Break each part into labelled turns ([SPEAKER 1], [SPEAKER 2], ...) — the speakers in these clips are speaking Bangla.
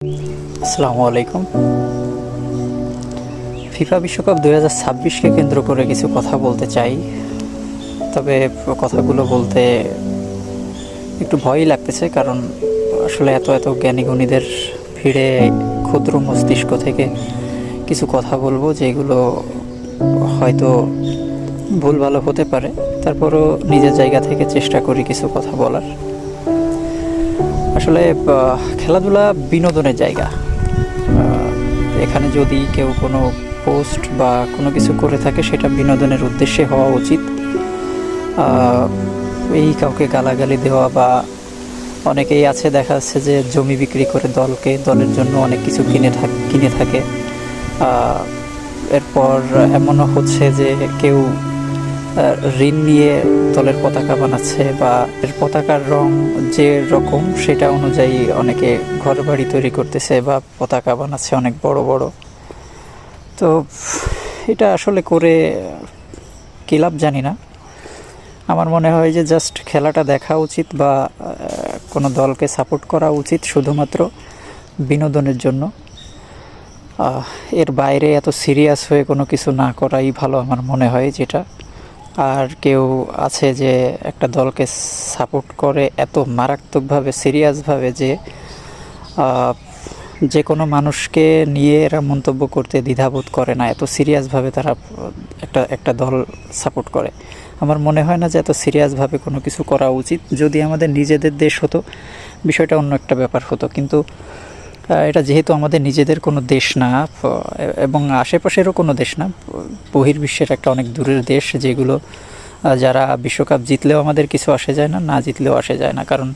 [SPEAKER 1] আসসালামু আলাইকুম। ফিফা বিশ্বকাপ 2026কে কেন্দ্র করে কিছু কথা বলতে চাই, তবে কথাগুলো বলতে একটু ভয়ই লাগতেছে, কারণ আসলে এত এত জ্ঞানী গুণীদের ভিড়ে ক্ষুদ্র মস্তিষ্ক থেকে কিছু কথা বলবো যেগুলো হয়তো ভুল ভালো হতে পারে। তারপরও নিজের জায়গা থেকে চেষ্টা করি কিছু কথা বলার। আসলে খেলাধুলা বিনোদনের জায়গা। এখানে যদি কেউ কোনো পোস্ট বা কোনো কিছু করে থাকে সেটা বিনোদনের উদ্দেশ্যে হওয়া উচিত। এই কাউকে গালাগালি দেওয়া বা অনেকেই আছে দেখা যাচ্ছে যে জমি বিক্রি করে দলের জন্য অনেক কিছু কিনে থাকে। এরপর এমনও হচ্ছে যে কেউ ঋণ নিয়ে দলের পতাকা বানাচ্ছে বা এর পতাকার রং যে রকম সেটা অনুযায়ী অনেকে ঘর বাড়ি তৈরি করতেছে বা পতাকা বানাচ্ছে অনেক বড় বড়। তো এটা আসলে করে কী লাভ জানি না। আমার মনে হয় যে জাস্ট খেলাটা দেখা উচিত বা কোনো দলকে সাপোর্ট করা উচিত শুধুমাত্র বিনোদনের জন্য। এর বাইরে এত সিরিয়াস হয়ে কোনো কিছু না করাই ভালো আমার মনে হয়। যেটা আর কেউ আছে যে একটা দলকে সাপোর্ট করে এত মারাত্মকভাবে সিরিয়াসভাবে যে কোনো মানুষকে নিয়ে এরা মন্তব্য করতে দ্বিধাবোধ করে না, এত সিরিয়াসভাবে তারা একটা দল সাপোর্ট করে। আমার মনে হয় না যে এত সিরিয়াসভাবে কোনো কিছু করা উচিত। যদি আমাদের নিজেদের দেশ হতো বিষয়টা অন্য একটা ব্যাপার হতো, কিন্তু এটা যেহেতু আমাদের নিজেদের কোনো দেশ না এবং আশেপাশেরও কোনো দেশ না, বহির্বিশ্বের একটা অনেক দূরের দেশ, যেগুলো যারা বিশ্বকাপ জিতলেও আমাদের কিছু আসে যায় না, না জিতলেও আসে যায় না। কারণ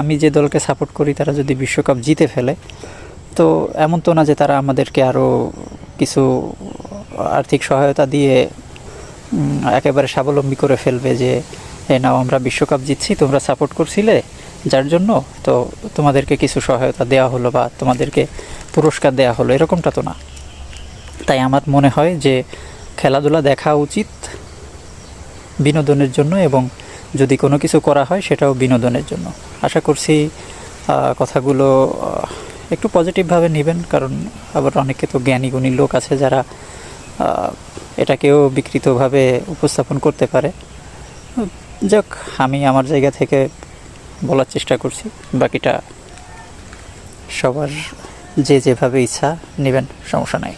[SPEAKER 1] আমি যে দলকে সাপোর্ট করি তারা যদি বিশ্বকাপ জিতে ফেলে তো এমন তো না যে তারা আমাদেরকে আরও কিছু আর্থিক সহায়তা দিয়ে একেবারে স্বাবলম্বী করে ফেলবে যে নাও আমরা বিশ্বকাপ জিতছি, তোমরা সাপোর্ট করছিলে যার জন্য তো তোমাদেরকে কিছু সহায়তা দেওয়া হলো বা তোমাদেরকে পুরস্কার দেওয়া হলো, এরকমটা তো না। তাই আমার মনে হয় যে খেলাধুলা দেখা উচিত বিনোদনের জন্য, এবং যদি কোনো কিছু করা হয় সেটাও বিনোদনের জন্য। আশা করছি কথাগুলো একটু পজিটিভভাবে নেবেন, কারণ আবার অনেকে তো জ্ঞানী গুণী লোক আছে যারা এটাকেও বিকৃতভাবে উপস্থাপন করতে পারে। যাক, আমি আমার জায়গা থেকে বলার চেষ্টা করছি, বাকিটা সবার যেভাবে ইচ্ছা নেবেন, সমস্যা নাই।